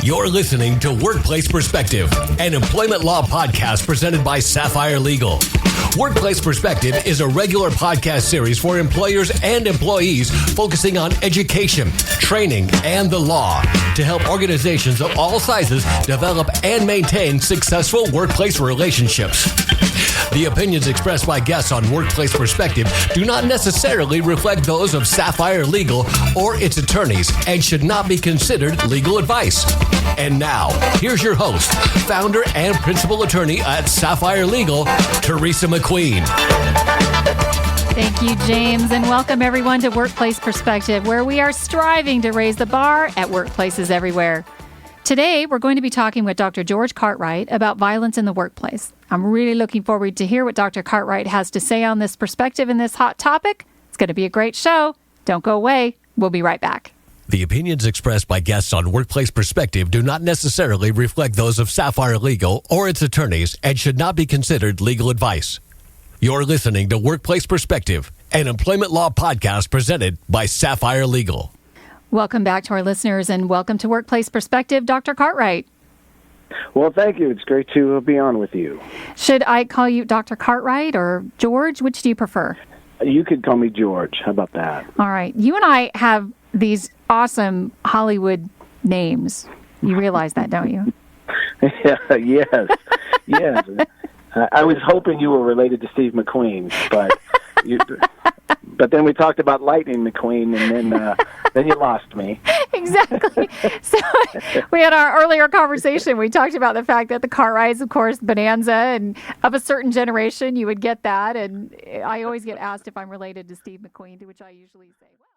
You're listening to Workplace Perspective, an employment law podcast presented by Sapphire Legal. Workplace Perspective is a regular podcast series for employers and employees focusing on education, training, and the law to help organizations of all sizes develop and maintain successful workplace relationships. The opinions expressed by guests on Workplace Perspective do not necessarily reflect those of Sapphire Legal or its attorneys and should not be considered legal advice. And now, here's your host, founder and principal attorney at Sapphire Legal, Teresa McQueen. Thank you, James, and welcome everyone to Workplace Perspective, where we are striving to raise the bar at workplaces everywhere. Today, we're going to be talking with Dr. George Cartwright about violence in the workplace. I'm really looking forward to hear what Dr. Cartwright has to say on this perspective and this hot topic. It's going to be a great show. Don't go away. We'll be right back. The opinions expressed by guests on Workplace Perspective do not necessarily reflect those of Sapphire Legal or its attorneys and should not be considered legal advice. You're listening to Workplace Perspective, an employment law podcast presented by Sapphire Legal. Welcome back to our listeners and welcome to Workplace Perspective, Dr. Cartwright. Well, thank you. It's great to be on with you. Should I call you Dr. Cartwright or George? Which do you prefer? You could call me George. How about that? All right. You and I have these awesome Hollywood names. You realize that, don't you? Yes. I was hoping you were related to Steve McQueen, but then we talked about Lightning McQueen, and then you lost me. Exactly. So we had our earlier conversation. We talked about the fact that the Cartwrights, of course, Bonanza, and of a certain generation, you would get that. And I always get asked if I'm related to Steve McQueen, to which I usually say, well.